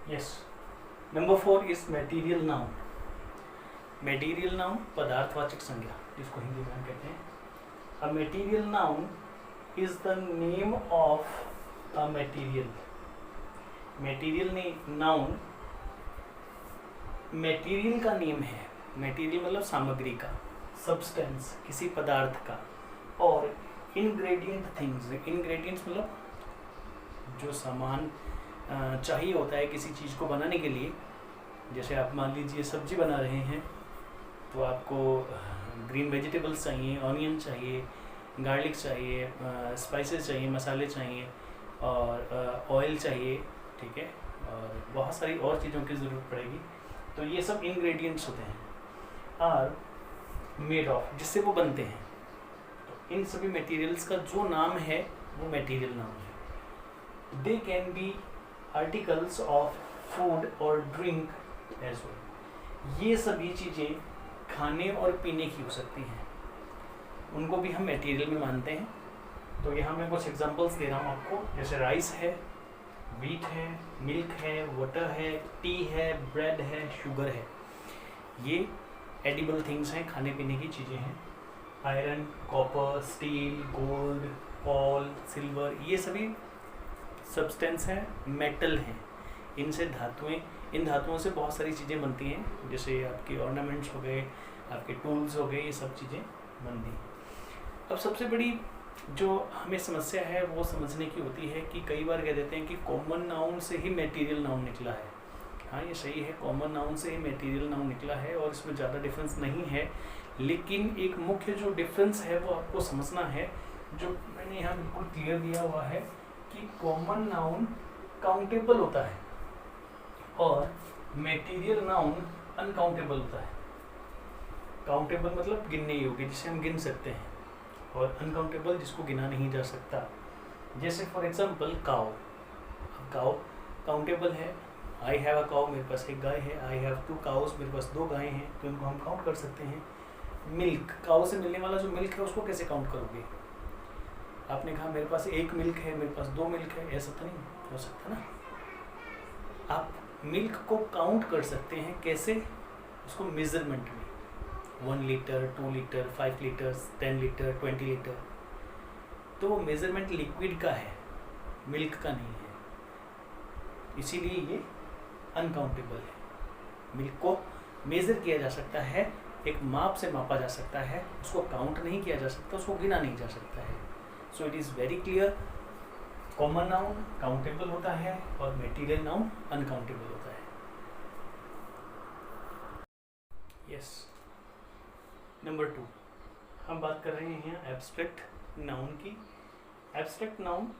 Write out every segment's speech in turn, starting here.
Yes. Number 4 is material noun. Material noun पदार्थवाचक संज्ञा, जिसको हिंदी में हम कहते हैं. A material noun is the name of a material. Material noun material का नेम है. मेटीरियल मतलब सामग्री का, सब्सटेंस किसी पदार्थ का. और इनग्रेडिएंट थिंग्स, इनग्रेडिएंट्स मतलब जो सामान चाहिए होता है किसी चीज़ को बनाने के लिए. जैसे आप मान लीजिए सब्जी बना रहे हैं तो आपको ग्रीन वेजिटेबल्स चाहिए, ऑनियन चाहिए, गार्लिक चाहिए, स्पाइसेस चाहिए, मसाले चाहिए और ऑयल चाहिए, ठीक है, और बहुत सारी और चीज़ों की ज़रूरत पड़ेगी. तो ये सब इंग्रेडिएंट्स होते हैं, आर मेड ऑफ, जिससे वो बनते हैं. तो इन सभी मटेरियल्स का जो नाम है वो मटेरियल नाम है. They can be articles of food और ड्रिंक एज वेल. ये सभी चीज़ें खाने और पीने की हो सकती हैं, उनको भी हम मटेरियल में मानते हैं. तो यहाँ मैं कुछ एग्जांपल्स दे रहा हूँ आपको. जैसे राइस है, व्हीट है, मिल्क है, वाटर है, टी है, ब्रेड है, शुगर है. ये एडिबल थिंग्स हैं, खाने पीने की चीज़ें हैं. Iron, copper, steel, gold, call, silver, ये सभी सब्सटेंस हैं, मेटल हैं. इनसे धातुएं, इन धातुओं से बहुत सारी चीज़ें बनती हैं. जैसे आपके ऑर्नामेंट्स हो गए, आपके टूल्स हो गए, ये सब चीज़ें बनती हैं. अब सबसे बड़ी जो हमें समस्या है वो समझने की होती है कि कई बार कह देते हैं कि कॉमन नाउन से ही मटेरियल नाउन निकला है. हाँ, ये सही है, कॉमन नाउन से ही मटेरियल नाउन निकला है और इसमें ज़्यादा डिफरेंस नहीं है. लेकिन एक मुख्य जो डिफरेंस है वो आपको समझना है, जो मैंने यहाँ बिल्कुल क्लियर दिया हुआ है कि कॉमन नाउन काउंटेबल होता है और मटेरियल नाउन अनकाउंटेबल होता है. काउंटेबल मतलब गिनने योग्य, जिसे हम गिन सकते हैं, और अनकाउंटेबल जिसको गिना नहीं जा सकता. जैसे for example cow. Cow countable है. आई हैव अ काउ, मेरे पास एक गाय है. आई हैव 2 काउस, मेरे पास 2 गायें हैं, तो इनको हम काउंट कर सकते हैं. मिल्क, काउ से मिलने वाला जो मिल्क है उसको कैसे काउंट करोगे? आपने कहा मेरे पास 1 मिल्क है, मेरे पास 2 मिल्क है, ऐसा तो नहीं हो सकता ना. आप मिल्क को काउंट कर सकते हैं कैसे? उसको मेजरमेंट में 1 litre, 2 litre, 5 litre, 10 litre, 20 litre. तो वो मेजरमेंट लिक्विड का है, मिल्क का नहीं है, इसीलिए ये अनकाउंटेबल है. मिल्क को मेज़र किया जा सकता है, एक माप से मापा जा सकता है, उसको काउंट नहीं किया जा सकता, उसको गिना नहीं जा सकता है. So it is very clear, common noun countable होता है और मटेरियल नाउन अनकाउंटेबल होता है. यस. नंबर 2, हम बात कर रहे हैं एब्स्ट्रैक्ट नाउन की. Abstract noun,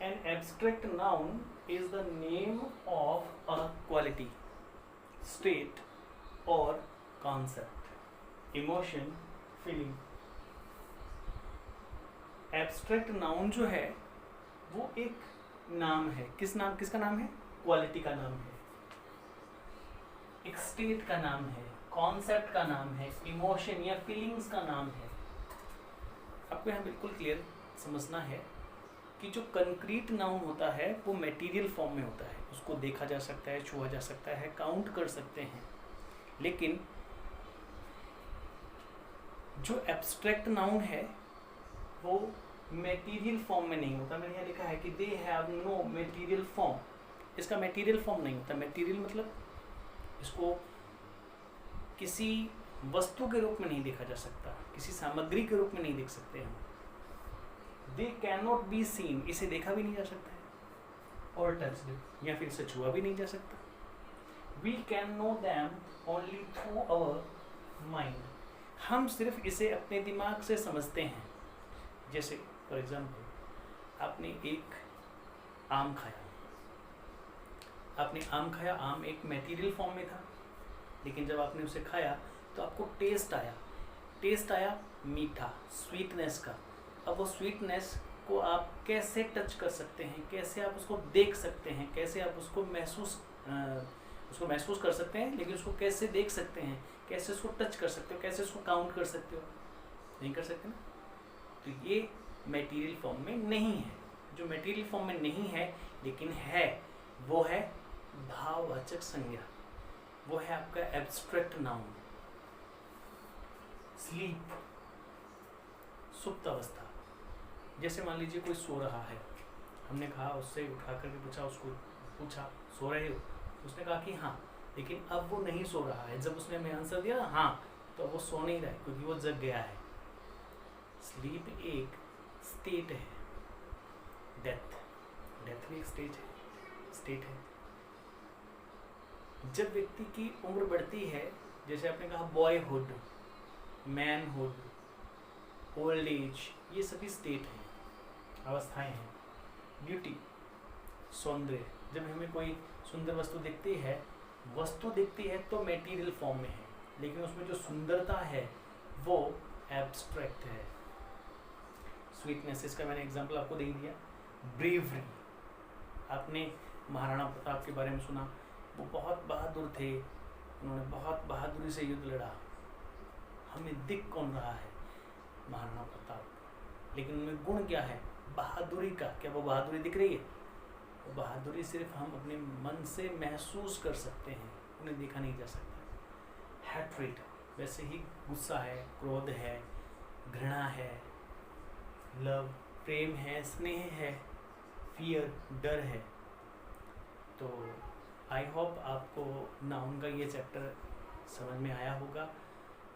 an abstract noun is the name of a quality, state और concept, emotion, feeling. Abstract noun जो है वो एक नाम है. किसका नाम है? क्वालिटी का नाम है, एक स्टेट का नाम है, कॉन्सेप्ट का नाम है, इमोशन या फीलिंग्स का नाम है. आपको यहाँ बिल्कुल क्लियर समझना है कि जो कंक्रीट नाउन होता है वो मटेरियल फॉर्म में होता है, उसको देखा जा सकता है, छुआ जा सकता है, काउंट कर सकते हैं. लेकिन जो एब्स्ट्रैक्ट नाउन है वो मटेरियल फॉर्म में नहीं होता. मैंने यहाँ लिखा है कि they have no material form. इसका मटेरियल फॉर्म नहीं होता. मटेरियल मतलब इसको किसी वस्तु के रूप में नहीं देखा जा सकता, किसी सामग्री के रूप में नहीं देख सकते हम. They can not be seen, इसे देखा भी नहीं जा सकता है, और टच्ड, या फिर इसे छुआ भी नहीं जा सकता. We can know them only through our mind, हम सिर्फ इसे अपने दिमाग से समझते हैं. जैसे फॉर एग्जाम्पल आपने एक आम खाया, आम एक मटेरियल फॉर्म में था, लेकिन जब आपने उसे खाया तो आपको टेस्ट आया मीठा, स्वीटनेस का. अब वो स्वीटनेस को आप कैसे टच कर सकते हैं, कैसे आप उसको देख सकते हैं, कैसे आप उसको महसूस कर सकते हैं, लेकिन उसको कैसे देख सकते हैं, कैसे उसको टच कर सकते हो, कैसे उसको काउंट कर सकते हो? नहीं कर सकते ना. तो ये मटेरियल फॉर्म में नहीं है. जो मटेरियल फॉर्म में नहीं है लेकिन है वो है भाववाचक संज्ञा, वो है आपका एब्स्ट्रैक्ट नाउन। स्लीप, सुप्त अवस्था। जैसे मान लीजिए कोई सो रहा है, हमने कहा उससे उठा करके पूछा सो रहे हो, उसने कहा कि हाँ, लेकिन अब वो नहीं सो रहा है। जब उसने मैं आंसर दिया हाँ, तो वो सो नहीं रहा है क्योंकि वो जग गया है। स्लीप एक स्टेट है, डेथ भी एक स्टेट है। जब व्यक्ति की उम्र बढ़ती है, जैसे आपने कहा बॉयहुड, मैनहुड, ओल्ड एज, ये सभी स्टेट हैं, अवस्थाएं हैं। ब्यूटी, सौंदर्य, जब हमें कोई सुंदर वस्तु दिखती है तो मेटीरियल फॉर्म में है, लेकिन उसमें जो सुंदरता है वो एब्स्ट्रैक्ट है। स्वीटनेस, इसका मैंने एग्जांपल आपको दे दिया। ब्रेवरी, आपने महाराणा प्रताप के बारे में सुना, वो बहुत बहादुर थे, उन्होंने बहुत बहादुरी से युद्ध लड़ा। हमें दिख कौन रहा है? महाराणा प्रताप, लेकिन उनमें गुण क्या है? बहादुरी का। क्या वो बहादुरी दिख रही है? वो बहादुरी सिर्फ हम अपने मन से महसूस कर सकते हैं, उन्हें देखा नहीं जा सकता। हैट्रेट, वैसे ही गुस्सा है, क्रोध है, घृणा है, लव, प्रेम है, स्नेह है, फियर, डर है। तो आई होप आपको नाउन का ये चैप्टर समझ में आया होगा,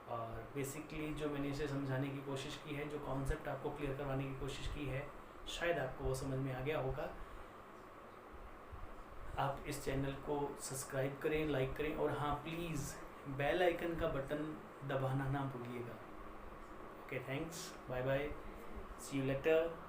और बेसिकली जो मैंने इसे समझाने की कोशिश की है, जो कॉन्सेप्ट आपको क्लियर करवाने की कोशिश की है, शायद आपको वो समझ में आ गया होगा। आप इस चैनल को सब्सक्राइब करें, लाइक करें, और हाँ प्लीज़ बेल आइकन का बटन दबाना ना भूलिएगा। Okay, thanks, bye bye, see you letter.